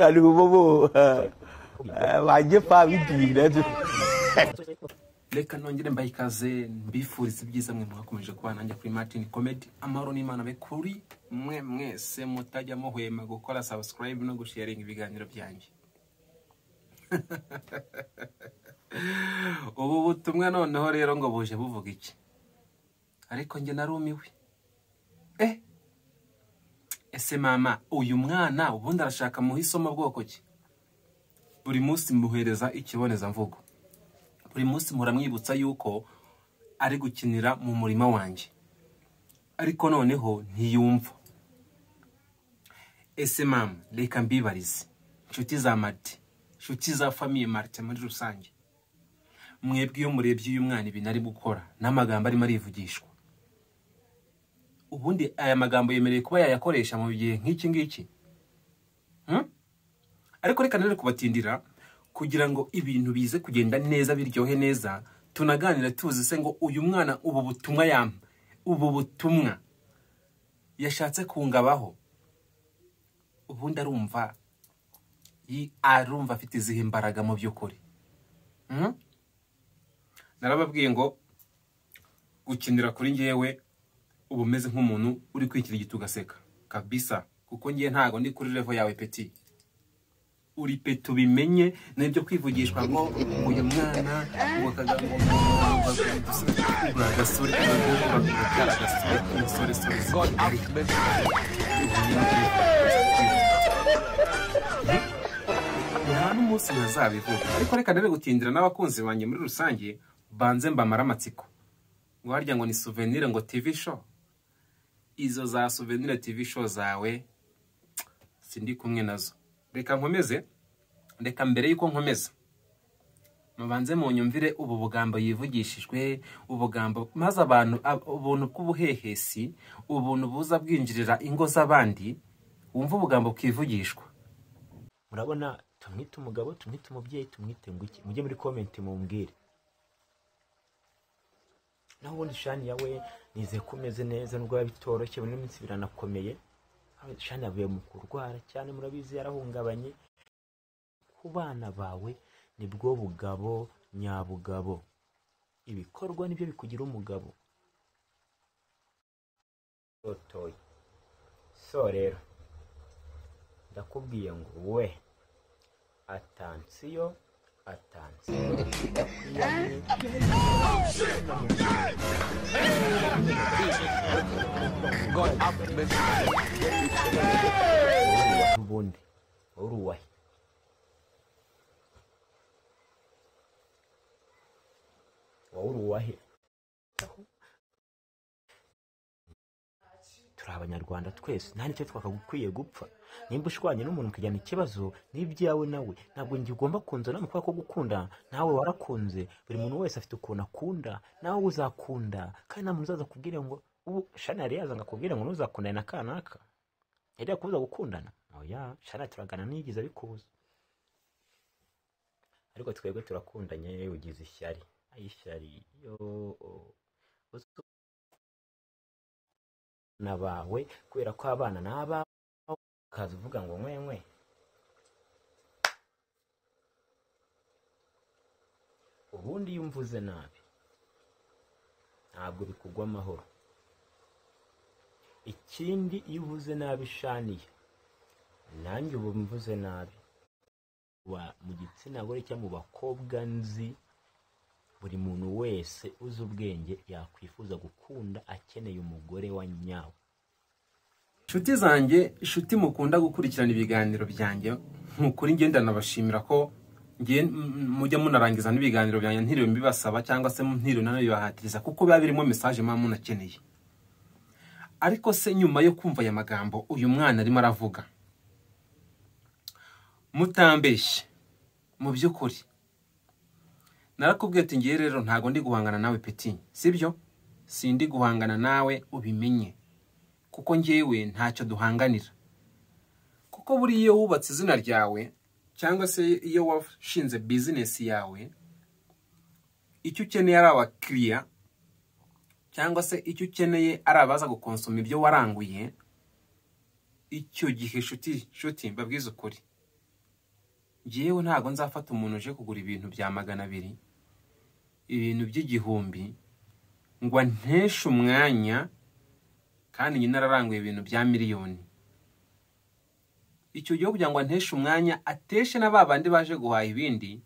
Aduh bobo wajye pabidira Reka nongere mbaye ikaze mbifuriza ibyiza mwe mwakomeje kuba nanjye kuri Martin Comedy amahoro n'Imana be kuri mwe mwese mutajya muhwema gukora subscribe no gusharinga ibiganiro byanjye. Ubu butumwa noneho rero ngo buje buvuga iki? Ariko nge narumiwe. Ese mama uyu mwana ubundi arashaka muhisomo bwoko ki? Buri munsi muhereza ikiboneza mvugo. Buri munsi muramwibutsa yuko ari gukinira mu murima wanjye. Ariko noneho ntiyumva. Ese mama reka mbibarize. Nshuti za Martin, nshuti za famille Martin muri rusange. Mwebwe iyo murebye uyu mwana ibintu ari gukora n'amagambo arimo arivugishwa. Ubundi aya magambo yemereye kuba yayakoresha mu gihe nk'iki ngiki? Ariko reka nere kubatindira kugira ngo ibintu bize kugenda neza biryohe neza, tunaganira tuzi se ngo uyu mwana ubu butumwa yashatse kungabaho. Ubundi arumva afite izihe imbaraga mu by'ukuri. Narababwiye ngo gukinira kuri ngewe ubu meze nk'umuntu uri kwikira igitugaseka kabisa, kuko ngiye ntago ndi kuri level yawe Petit. Uri Petit bimenye n'ibyo kwivugishwa ngo uyu mwana uwakagambo gasore nta n'umunsi ntazabivuga. Ariko reka ndebe gutindira n'abakunzi banjye muri rusange banze mbamara amatsiko. Ngo harya ngo ni souvenir ngo TV show. Izo za souvenir TV show zawe sindi kumwe nazo. Reka nkomeze, reka mbere yuko nkomeza mubanze mu nyumvire ubu bugambo yivugishijwe, ubugambo maze abantu ubuntu bw'ubuhehesi, ubuntu buza bwinjirira ingo z'abandi, wumva ubugambo kwivugishwa. Murabona tumwite umugabo, tumwite umubyeyi, tumwite nguki? Mujye muri comment mumbwire. Naho ubundi Shani yawe nize kumeze neza nubwo bitoroshye, buri minsi biranakomeye. Shani yavuye mu kurwara cyane, murabizi yarahungabanye. Ku bana bawe nibwo bugabo nyabugabo. Ibikorwa nibyo bikugira umugabo. Otoy. So rero ndakubwiye ngo we atansiyo ubundi uruwahe turi abanyarwanda twese, nta nicyo twakagukwiye gupfa. Nimba ushwanye n'umuntu mukijyana ikibazo n'ibyawe nawe, ntabwo njye ugomba kunzana mu ko gukunda. Nawe warakunze, buri muntu wese afite ukuntu akunda, nawe uzakunda. Kandi nta muntu uzaza kubwira ngo ubu Shana yari yaza ngakubwira ngo ntuzakundane na kanaka, yari yakubuza gukundana. Oya, Shana turagana niyigize abikubuza. Ariko twebwe turakundanye, ugize ishyari. Ayishyari yo nabawe kubera ko abana naba kaza uvuga ngo mwe ubundi yumvuze nabi ntabwo bikugwa amahoro. Ikindi iyo uvuze nabi Shaniye, nanjye ubu mvuze nabi mu gitsina gore cyangwa mu bakobwa nzi, buri muntu wese uzi ubwenge yakwifuza gukunda akeneye umugore wa nyawe. Nshuti zanjye, nshuti mukunda gukurikirana ibiganiro byanjye, nk'ukuri ngenda nabashimira ko mujya munarangiza n'ibiganiro byanjye ntiriwe mbibasaba cyangwa se ntiriwe nanabibahatiriza, kuko biba birimo message mama munakeneye. Ariko se nyuma yo kumva aya magambo uyu mwana arimo aravuga, mutambeshye mu by'ukuri narakubwiye ati ngiye rero ntago ndi guhangana nawe Petit, sibyo? Sindi guhangana nawe ubimenye, kuko ngewe ntacyo duhanganira. Kuko buri iyo wubatse izina ryawe cyangwa se iyo washinze business yawe, icyo ukeneye ari abakiriya cyangwa se icyo ukeneye ari abaza gukonsoma ibyo waranguye, icyo gihe shuti mbabwiza ukuri, ngewe ntabwo nzafata umuntu uje kugura ibintu bya 200, ibintu by'igihumbi, ngo nteshe umwanya kandi nyine nararanguye ibintu bya miliyoni. Icyo gihe kugira ngo nteshe umwanya ateshe na babandi baje guhaha ibindi,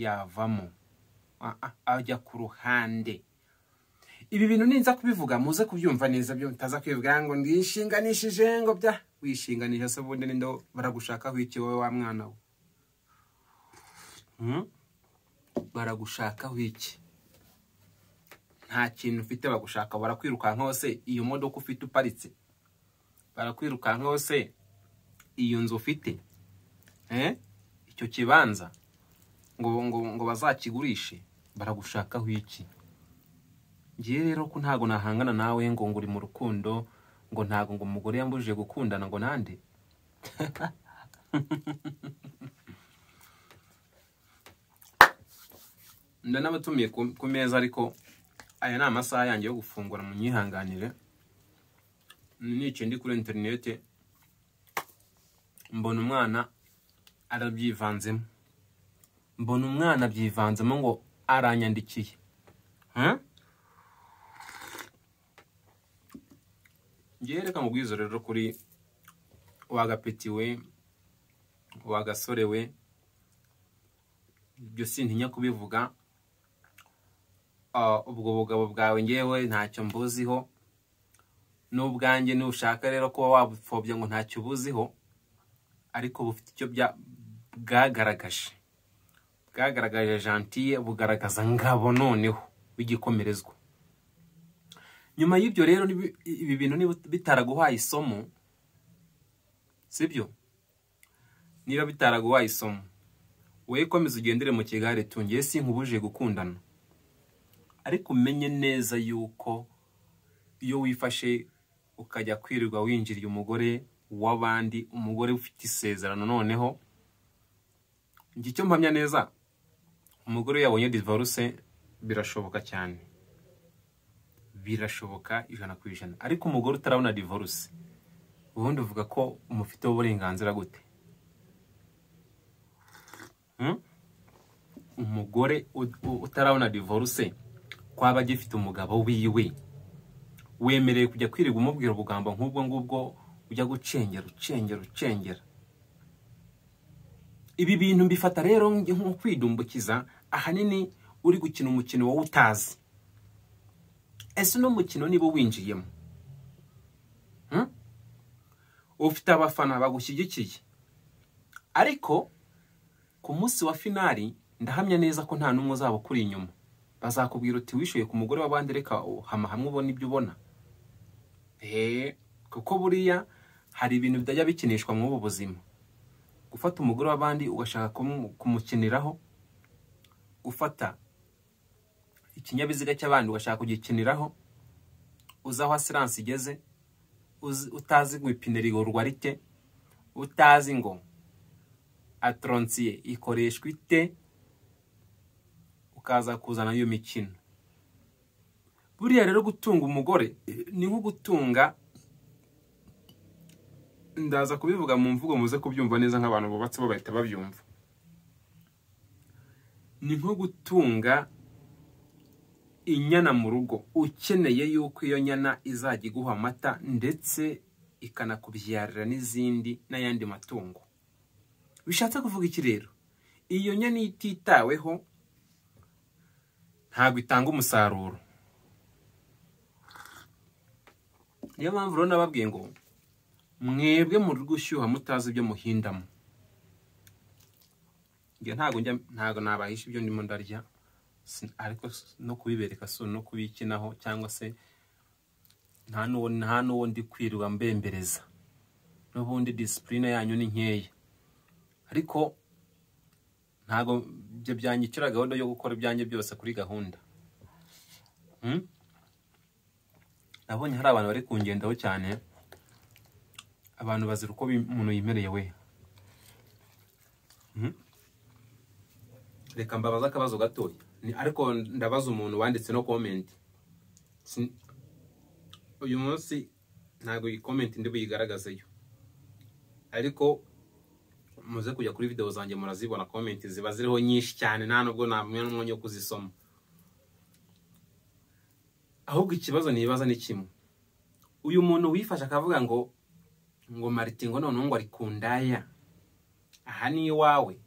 yavamo ajya ku ruhande. Ibi bintu ninza kubivuga muze kubyumva neza, byo mutaza kwivuga ngo ndishinganishije ngo bya wishinganisha se bundi nindo baragushakaho iki wowe wa mwana we. Baragushakaho iki? Nta kintu ufite bagushaka, barakwirukanka hose iyo modoka ufite uparitse, barakwirukanka hose iyo nzu ufite, icyo kibanza ngo bazakigurishe, baragushakaho iki? Ngiye rero ko ntago nahangana nawe ngo nguri mu rukundo, ngo ntago ngo umugore yambujije gukundana ngo nande. Ndanabatumiye ku meza, ariko aya ni amasaha yanjye yo gufungura, mu nyihanganire. Nice ndi kuri internet mbona umwana arabyivanzemo, ngo aranyandikiye. Ngiye reka mubwizo rero kuri wagapeti we, wagasore we, ibyo sintinya kubivuga. Ubwo bugabo bwawe ngewe ntacyo mbuziho, n'ubwanjye nushaka rero kuba wabupfobya ngo ntacyo ubuziho, ariko bufite icyo bwagaragaje gentil, bugaragaza ngabo noneho w'igikomerezwa. Nyuma y'ibyo rero ibi bintu niba bitaraguhaye isomo, sibyo? Niba bitaraguhaye isomo, we komeza ugendere mu kigare tungiye sinkubuje gukundana, ariko umenye neza yuko iyo wifashe ukajya kwirirwa winjiriye umugore w'abandi, umugore ufite isezerano, noneho ngicyo mpamya neza umugore yabonye divorce, birashoboka cyane, birashoboka 100%. Ariko umugore utarabona divorce, ubundi uvuga ko umufite uburenganzira gute? Umugore utarabona divorce kwaba agifite umugabo wiwe, wemereye kujya kwirirwa umubwira ubugambo nk'ubwo ngubwo, ujya gucengera. Ibi bintu mbifata rero nko kwidumbukiza, ahanini uri gukina umukino wowe utazi. Ese no mukino nibo winjiyemo, ufite abafana bagushyigikiye, ariko ku munsi wa finali ndahamya neza ko nta numwe uzaba kuri inyuma. Bazakubwira uti wishuye ku mugore w'abandi, reka hamwe ubona ibyo ubona. Kuko buriya hari ibintu bitajya bikinishwa mu buzima. Gufata umugore w'abandi ugashaka kumukiniraho, gufata ikinyabiziga cy'abandi ugashaka kugikiniraho, uzaho assurance igeze, utazi ngo ipine rigorwa rite, utazi ngo atronsiye ikoreshwa ite, ukaza kuzana iyo mikino. Buriya rero gutunga umugore ni nko gutunga, ndaza kubivuga mu mvugo muze kubyumva neza nk'abantu bubatse bo bahita babyumva. Ni nko gutunga inyana mu rugo, ukeneye yuko iyo nyana izajya iguha amata ndetse ikanakubyarira n'izindi n'ayandi matungo. Bishatse kuvuga iki rero? Iyo nyana ititaweho ntabwo itanga umusaruro. Niyo mpamvu rero nababwiye ngo mwebwe muri gushyuha mutazi ibyo muhindamo. Nge ntago nabahisha ibyo ndimo ndarya, ariko no kubibereka so no kubikinaho, cyangwa se nta nuwo ndi kwirirwa mbembereza. N'ubundi discipline yanyu ni nkeya, ariko ntago byo byanyikira gahunda yo gukora ibyanjye byose kuri gahunda. Nabonye hari abantu bari kungendaho cyane, abantu bazira uko umuntu yimereye we. Reka mbabaza akabazo gatoya, ariko ndabaza umuntu wanditse no comment. uyu munsi ntabwo iyi comment ndi buyigaragazeyo, ariko muze kujya kuri video zanjye murazibona, comment ziba ziriho nyinshi cyane, nta nubwo namwe n'umwanya wo kuzisoma. Ahubwo ikibazo nibaza ni kimwe, uyu muntu wifasha akavuga ngo Martin ngo none ngo ari kundaya, aha ni iwawe,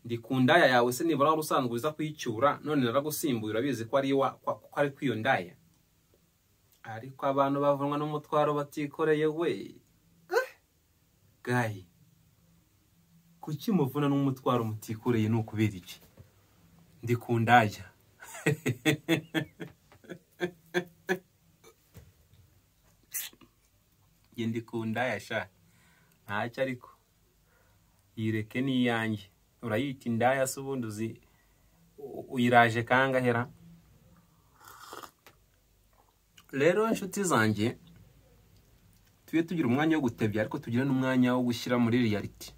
ndi kundaya yawe se nibura urusanzwe uza kwicyura, none naragusimbuye urabizi ko ari kwiyondaya. Ariko abantu bavunwa n'umutwaro batikoreye we. Gayi, kuki muvuna n'umutwaro mutikoreye n'ukubera iki? Ndi kundaya. Ndi kundaya sha. Ntacyo ariko. Yireke ni yanjye. Urayita indaya se ubundi uyiraje kangahera. Rero inshuti zanjye, tuye tugira umwanya wo gutebya ariko tugira n'umwanya wo gushyira muri reality.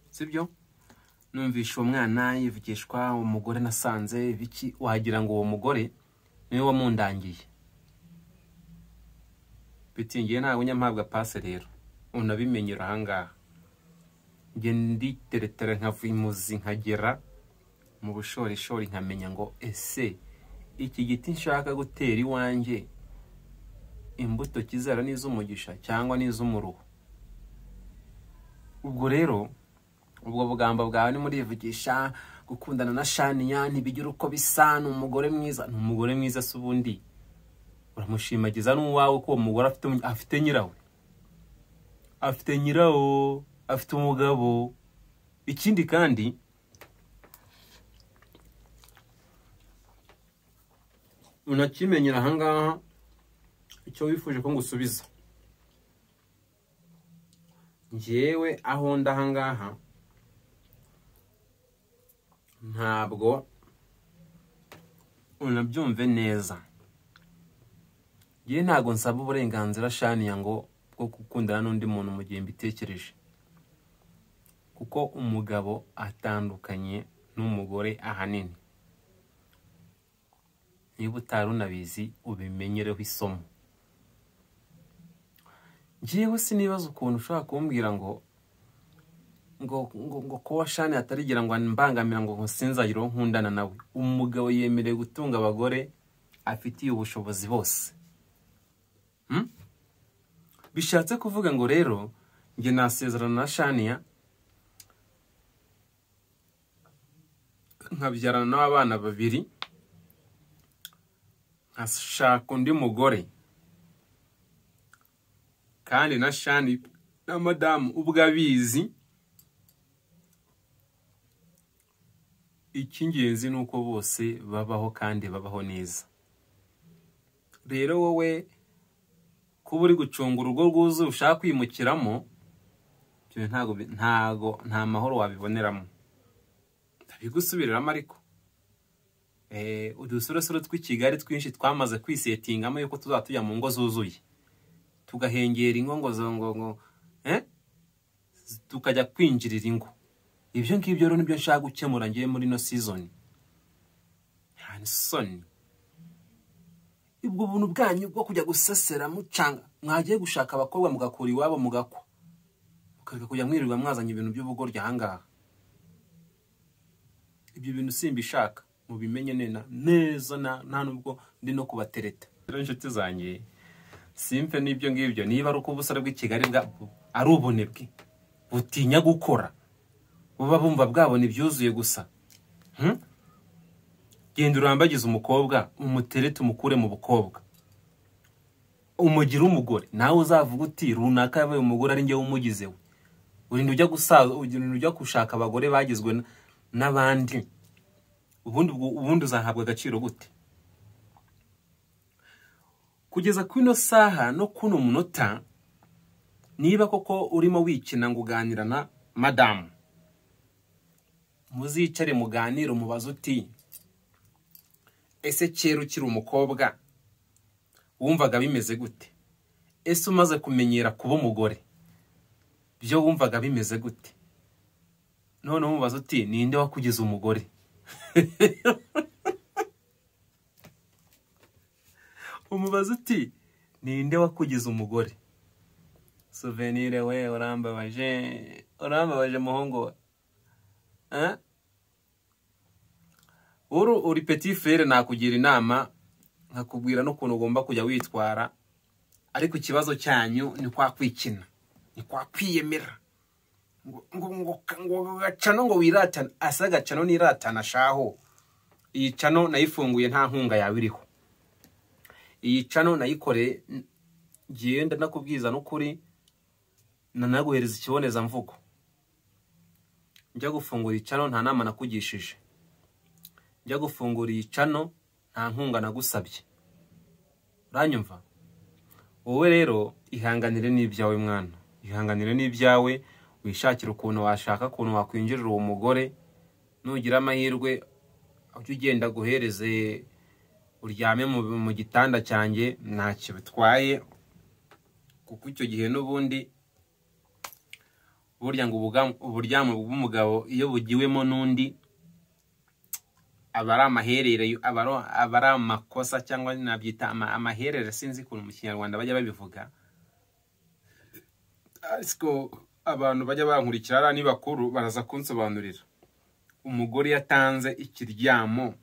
Sibyo? Numvisha uwo mwana yivugishwa umugore nasanze biki, wagira ngo uwo mugore niwe wamundangiye. Bitingiye ntago nyampabwa passe rero. Unabimenyera ahangaha. Nge nditeretere nkavimuzi nkagera mu bushorishori nkamenya ngo ese iki giti nshaka gutera iwanjye imbuto kizera n'izumugisha cyangwa n'izumuruho. Ubwo rero ubwo bugamba bwawe ni muri ivugisha gukundana na Shania ntibigira uko bisa, n'umugore mwiza, n'umugore mwiza se ubundi uramushimagiza n'uwawe ko umugore afite nyirawe, afite nyirawo, afite umugabo. Ikindi kandi unakimenyera ahangaha icyo wifuje ko ngusubiza. Njyewe aho ndahangaha ntabwo unabyumve neza. Njye ntago nsaba uburenganzira Shania ngo bwo gukundana n'undi muntu mu gihe mbitekereje, kuko umugabo atandukanye n'umugore ahanini. Niba utari unabizi ubimenyereho isomo. Njyewe sinibaza ukuntu ushobora kumbwira ngo kuba Shania atarigira ngo mbangamira ngo sinzagire uwo nkundana nawe. Umugabo yemerewe gutunga abagore afitiye ubushobozi bose. Bishatse kuvuga ngo rero nge nasezerana na Shania nkabyarana n'abana babiri, ashaka undi mugore, kandi na Shania na madamu ubwo abizi. Icy'ingenzi nuko bose babaho kandi babaho neza. Rero wowe kuba uri gucunga urugo rwuzuye ushaka kwimukiramo, nta mahoro wabiboneramo. Ndabigusubiriramo ariko udusorosoro tw'Ikigali twinshi twamaze kwisetingamo yuko tuzatujya mu ngo zuzuye, tugahengera ingo ngo tukajya kwinjirira ingo. Ibyo ngibyo rero nibyo nshaka gukemura ngiye muri no season. Hansoni ubwo buntu bwanyu bwo kujya gusesera mucanga, mwagiye gushaka abakobwa mugakura iwabo mugakwa, mukareka kujya mwirirwa mwazanye ibintu by'ubugorya ahangaha. Ibyo bintu simbishaka, mubimenye neza nta nubwo ndi no kubatereta. Rero inshuti zanjye, simpe n'ibyo ngibyo. Niba ari uko ubusare bw'Ikigali ari ubunebwe butinya gukora, buba bumva bwabona ibyuzuye gusa, genda urambagize umukobwa umuterete umukure mu bukobwa, umugira umugore. Nawe uzavuga uti runaka yabaye umugore ari njye umugizewe. Urinda ujya gusaza, ujya gushaka abagore bagizwe n'abandi, ubundi uzahabwa agaciro gute? Kugeza kwino saha no kuno munota, niba koko urimo wikina ngo uganira na madamu, muzicare muganire umubaza uti ese kera ukiri umukobwa wumvaga bimeze gute? Ese umaze kumenyera kuba umugore byo wumvaga bimeze gute? None umubaza uti ninde wakugize umugore? umubaza uti ninde wakugize umugore? Souvenir we urambabaje muhungu we. Uri petit frere nakugira inama nkakubwira n'ukuntu ugomba kujya witwara, ariko ikibazo cyanyu ni kwa kwikina, ni kwa kwiyemera ngo gacano ngo wiratana. Asa gacano niratana shaho. Iyi cano nayifunguye nta nkunga yawe iriho. Iyi cano nayikore genda nakubwiza n'ukuri, nanaguhereza ikiboneza mvugo. Njya gufungura icano nta nama nakugishije. Njya gufungura iyi cano nta nkunga nagusabye. Uranyumva? Wowe rero ihanganire n'ibyawe mwana. Ihanganire n'ibyawe, wishakira ukuntu washaka ukuntu wakwinjirira uwo mugore. Nugira amahirwe ujye ugenda guhereze uryame mu gitanda cyanjye, ntacyo bitwaye, kuko icyo gihe n'ubundi burya ngo uburyamo bw'umugabo iyo bugiwemo n'undi aba ari amaherere, aba ari amakosa, cyangwa nabyita amaherere, sinzi ukuntu mu Kinyarwanda bajya babivuga. Ariko abantu bajya bankurikira ni bakuru baraza kunsobanurira. Umugore yatanze ikiryamo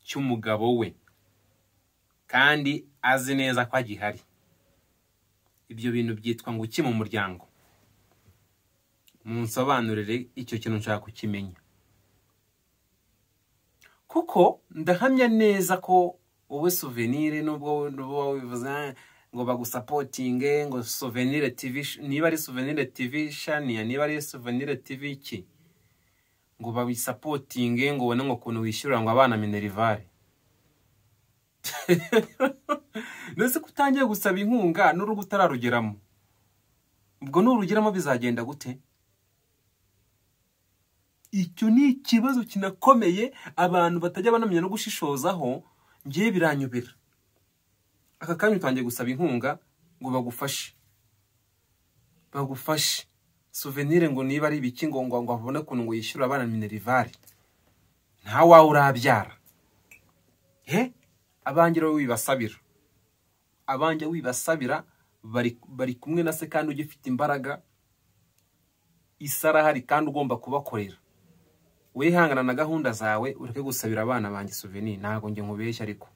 cy'umugabo we kandi azi neza ko agihari, ibyo bintu byitwa ngo iki mu muryango? Munsobanurire icyo kintu nshaka kukimenya, kuko ndahamya neza ko wowe Souvenir nubwo wivuze ngo bagusapotinge ngo Souvenir TV, niba ari Souvenir TV Shania, niba ari Souvenir TV iki, ngo babisapotinge ngo ubone ngo kuntu wishyura ngo abana Minerivare. Nese kutangiye gusaba inkunga n'urugo utararugeramo, ubwo n'urugeramo bizagenda gute? Icyo ni ikibazo kinakomeye abantu batajya banamenya no gushishozaho. Ngiye biranyubira. Aka kanya utangiye gusaba inkunga ngo bagufashe Souvenir ngo niba ari ibiki ngo abone kuntu ngo yishyura abana Minerivare. Nta wawe urabyara. Abangira wibasabira. Abanje wibasabira bari kumwe na se kandi ugifite imbaraga. Isarahari kandi ugomba kubakorera. Wihangana na gahunda zawe, ureke gusabira abana banjye Souvenir. Ntago nge nkubeshya ariko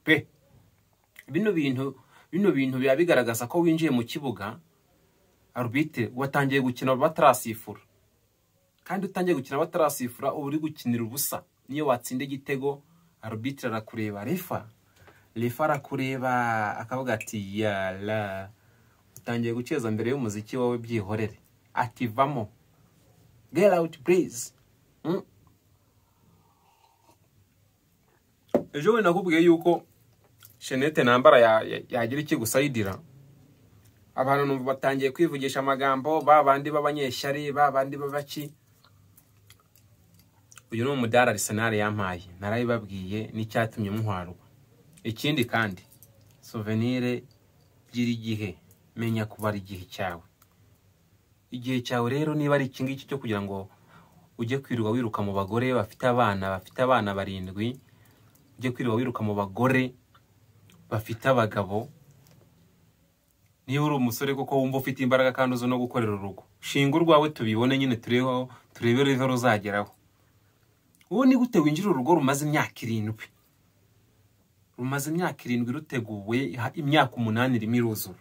pe bino bintu biba bigaragaza ko winjiye mu kibuga arbitre watangiye gukina batarasifura. Kandi utangiye gukina batarasifura uri gukinira ubusa. Niyo watsinda igitego arbitre arakureba, refa arakureba akavuga ati yala utangiye guceza mbere y'umuziki wawe byihorere. Ativamo. Get out please. Ejo we nakubwiye yuko Shenete nambara yagira iki gusayidira. Abantu numva batangiye kwivugisha amagambo, babandi b'abanyeshyari, babandi babaki. Uyu ni umudara Arsenal yampaye, narabibabwiye n'icyatumye muhwarwa. Ikindi kandi Souvenir gira igihe, menya kubara igihe cyawe. Igihe cyawe rero niba ari iki ngiki cyo kugira ngo ujye kwirirwa wiruka mu bagore bafite abana 7, ujye kwirirwa wiruka mu bagore bafite abagabo. Niba uri umusore koko wumva ufite imbaraga kandi uzo no gukorera urugo, shinga urwawe tubibone nyine turebe rezo ruzageraho. Uwo ni gute winjira urugo rumaze imyaka 7? Rumaze imyaka 7 ruteguwe, imyaka 8 irimo iruzura.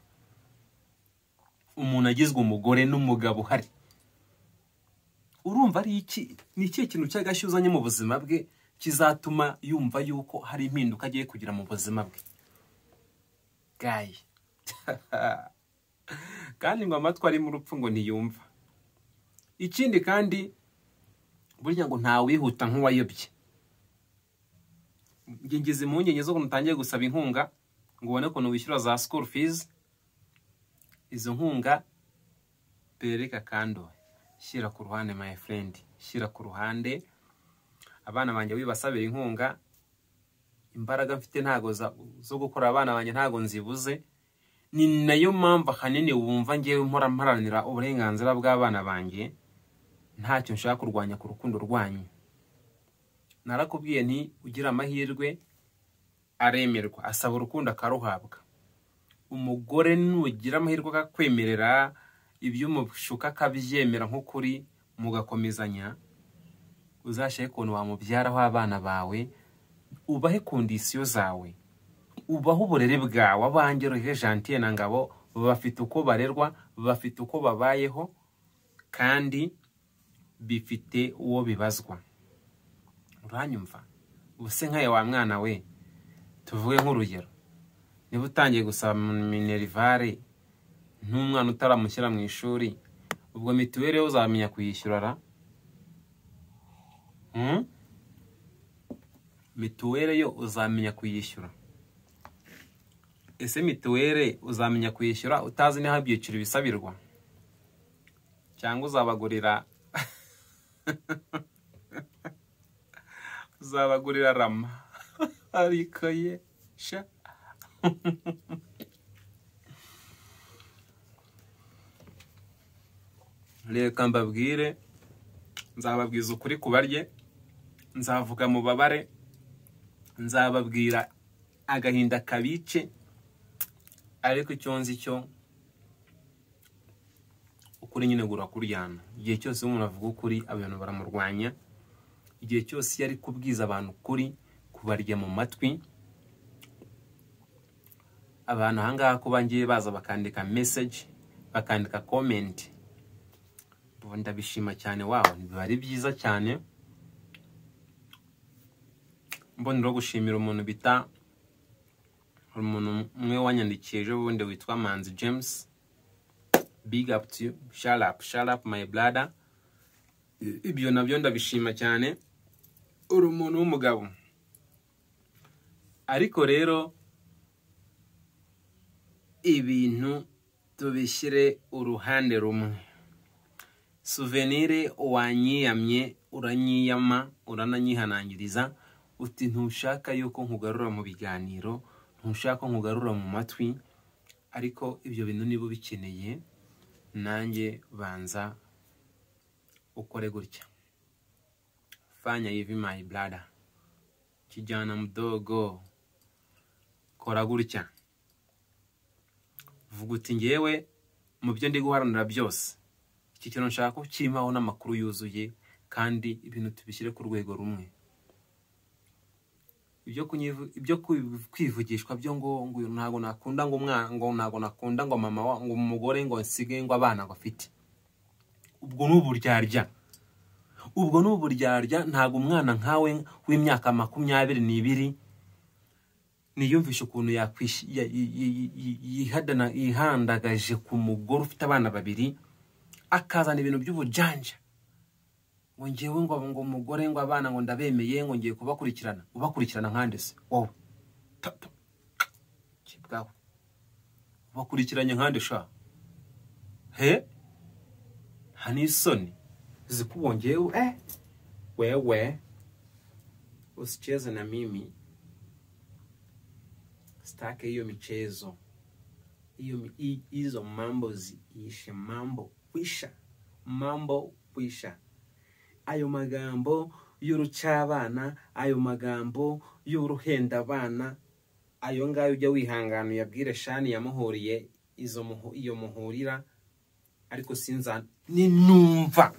Umuntu agizwe umugore n'umugabo hari. Urumva ari iki? Ni ikihe kintu cyagashyuzanye mu buzima bwe kizatuma yumva yuko hari impinduka agiye kugira mu buzima bwe? Gayi. Kandi ngo amatwi ari mu rupfu ngo ntiyumva. Ikindi kandi burya ngo nta wihuta nk'uwayobye. Ngize impungenge zo kutangiye gusaba inkunga ngo ubone ko wishyura za school fees. Izo nkunga bereka kando, shyira ku ruhande my friend, shyira ku ruhande. Abana banjye wibasabira inkunga, imbaraga mfite ntago zo gukora abana banjye ntago nzibuze. Ni nayo mpamvu hanini wumva ngewe mpora mparanira uburenganzira bw'abana banjye, ntacyo nshaka kurwanya ku rukundo rwanyu. Narakubwiye nti ugira amahirwe aremerwa, asaba urukundo akaruhabwa. Umugore nugira amahirwe akakwemerera ibyo umushuka akabyemera nk'ukuri, mugakomezanya, uzashake ukuntu wamubyaraho abana bawe, ubahe kondisiyo zawe, ubaho uburere bwawe. Abanjye Roger Gentil na Ngabo bafite uko barerwa, bafite uko babayeho, kandi bifite uwo bibazwa. Uranyumva? Ubuse nkaye wa mwana we, tuvuge nk'urugero, niba utangiye gusaba minerivare n'umwana utaramushyira mu ishuri, ubwo mituweli yo uzamenya kuyishyura ra? Mituweli yo uzamenya kuyishyura? Ese mituweli uzamenya kuyishyura utazi n'aho ibyiciro bisabirwa? Cyangwa uzabagurira uzabagurira rama? Ariko ye sha reka mbabwire, nzababwiza ukuri kubarye, nzavuga mu babare, nzababwira agahinda kabice, ariko icyo nzi cyo ukuri nyine gurakuryana. Igihe cyose umuntu avuga ukuri abantu baramurwanya, igihe cyose yari kubwiza abantu ukuri kubarya mu matwi. Abantu ahangaha ko bangiye baza bakandika message, bakandika comment, ndabishima cyane. Waho biba ari byiza cyane. Mbonera gushimira umuntu bita umuntu umwe wanyandikiye ejo bundi witwa Manzi James. Big up to you, shout up my brother. Ibyo nabyo ndabishima cyane, uri umuntu w'umugabo. Ariko rero ibintu tubishyire uruhande rumwe. Souvenir wanyiyamye, uranyiyama, urananyihanangiriza, uti ntushaka yuko nkugarura mu biganiro, ntushaka nkugarura mu matwi. Ariko ibyo bintu niba bikeneye, nanjye banza ukore gutya. Fanya hivi my brother, kijana mdogo, kora gutya. Vuga uti ngewe mu byo ndi guharanira byose, iki kintu nshaka ko kimaho n'amakuru yuzuye, kandi ibintu tubishyire ku rwego rumwe. Ibyo kwivugishwa byo ngo ntago nakunda ngo umwana, ngo ntago nakunda ngo mama wa, ngo umugore, ngo nsige ngo abana ngo afite, ubwo n'uburyarya. Ubwo n'uburyarya. Ntago umwana nkawe w'imyaka 22 niyumvisha ukuntu yihandagaje ku mugore ufite abana 2, akazana ibintu by'ubujanja, ngo ngewe ngo umugore ngo abana ngo ndabemeye, ngo ngiye kubakurikirana. Ubakurikirana nkande se wowe? Kibwawe ubakurikiranye nkande sha? Hani isoni zikubongewe? Wewe usicheze na mimi, stake hiyo michezo, hizo mambo ziishe. Mambo kwisha. Ayo magambo y'urucabana, ayo magambo y'uruhenda abana, ayo ngayo ujya wihangana yabwire Shani yamuhuriye iyo muhurira. Ariko sinza ninumva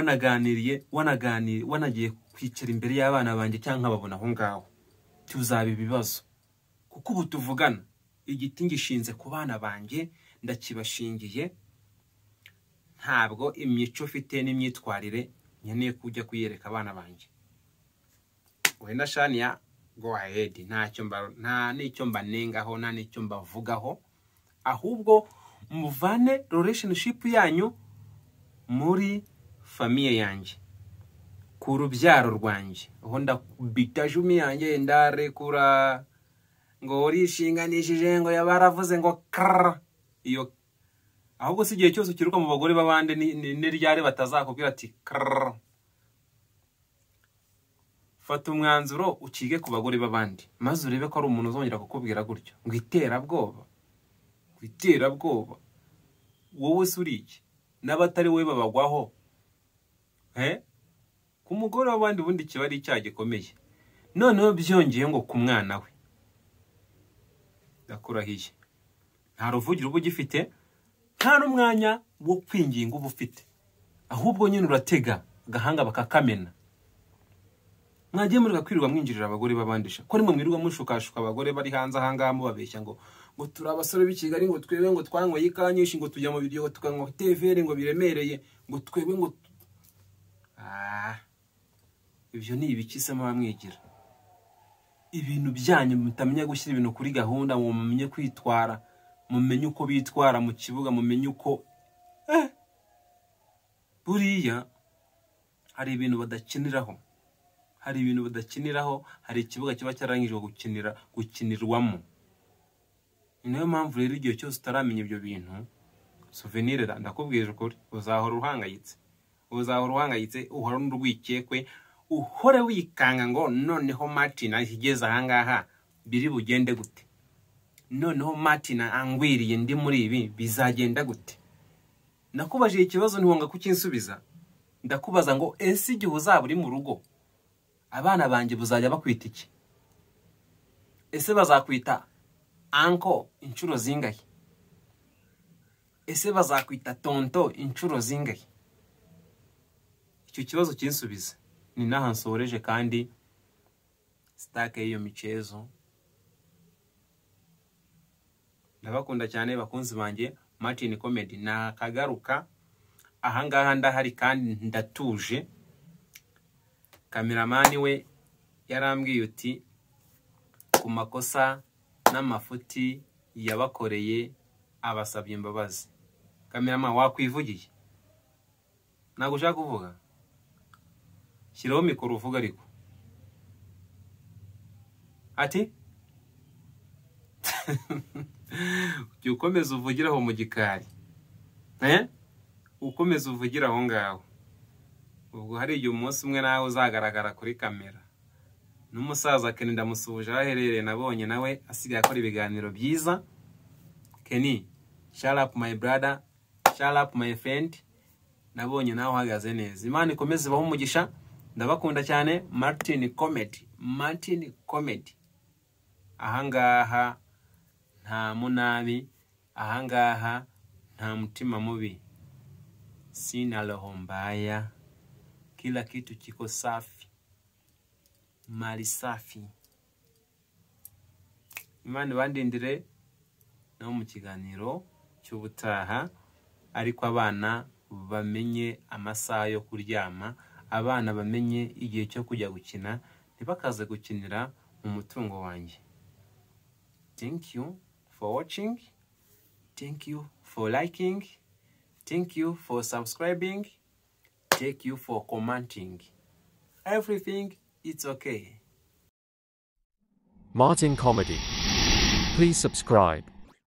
wanagiye kwicara imbere y'abana banjye cyangwa babona aho ngaho, tuzaba ibibazo. Kuko ubu tuvugana, igiti ngishinze ku bana banjye, ndakibashingiye. Ntabwo imico ufite n'imyitwarire nkeneye kujya kuyereka abana banjye. Wenda Shania, go ahead, nta n'icyo mbanengaho, nta n'icyo mbavugaho. Ahubwo muvane relationship yanyu muri famiye yanjye, ku rubyaro rwanjye. Aho ndakubita jumi yanjye ndarekura, ngo urishinganishije, ngo yabaravuze ngo krrr. Iyo ahubwo si igihe cyose ukiruka mu bagore babande n'iryari batazakubwira ati krrr. Fata umwanzuro ukige ku bagore babandi, maze urebe ko ari umuntu uzongera kukubwira gutyo ngo iterabwoba. Wowe suriki n'abatari we babagwaho. Ku mugore w'abandi bundi kiba ari icyaha gikomeye. noneho byongeye ngo ku mwana we ndakurahiye nta ruvugiro uba ugifite nta n'umwanya wo kwinginga uba ufite ahubwo nyine uratega agahanga bakakamena mwagiye muri gakwirirwa mwinjirira abagore babandisha ko rimwe mwirirwa mushukashuka abagore bari hanze ahangaha mubabeshya ngo turi abasore b'i Kigali ngo twebwe ngo twanyweye ikanyinshi ngo tujya mu biryo tukanywa TVR ngo biremereye ngo twebwe ngo ibyo ni ibikisemo bamwigira ibintu byanyu mutamenya gushyira ibintu kuri gahunda ngo mumenye kwitwara mumenye uko bitwara mu kibuga mumenye uko buriya hari ibintu badakiniraho hari ikibuga kiba cyarangijwe gukinirwamo niyo mpamvu rero igihe cyose utaramenya ibyo bintu souvenir ndakubwije ukuri uzahora uhangayitse uhora n'urwikekwe uhore wikanga ngo noneho Martin ahigeze ahangaha biri bugende gute noneho Martin angwiriye ndi muri ibi bizagenda gute nakubajije ikibazo ntiwonga kukinsubiza ndakubaza ngo ese igihe uzaba uri mu rugo abana banjye buzajya bakwita iki ese bazakwita uncle inshuro zingahe ese bazakwita tonto inshuro zingahe icyo kibazo kinsubiza ni naha nsoreje kandi stake y'iyo michezo ndabakunda cyane bakunzi banjye Martin Comedy nakagaruka ahangaha ndahari kandi ndatuje kameramani we yarambwiye uti ku makosa n'amafuti yabakoreye abasabye imbabazi kameramani wakwivugiye ntago ushaka kuvuga shyiraho mikoro uvuga ariko ati ukomeza uvugira aho mu gikari ukomeza uvugira aho ngaho ubwo hari igihe umunsi umwe nawe uzagaragara kuri kamera n'umusaza Kenny ndamusuje aherereye nabonye nawe asigaye akora ibiganiro byiza Kenny shout up my brother shout up my friend nabonye nawe uhagaze neza Imana ikomeze baho umugisha ndabakunda cyane Martin Comedy ahangaha nta munabi ahangaha nta mutima mubi sina roho mbaya kila kitu kiko safi mali safi Imana bandindire no mu kiganiro cy'ubutaha ariko abana bamenye amasaha yo kuryama abana bamenye igihe cyo kujya gukina ntibakaze gukinira mu mutungo wanjye thank you for watching thank you for liking thank you for subscribing thank you for commenting everything it's okay Martin Comedy. Please subscribe.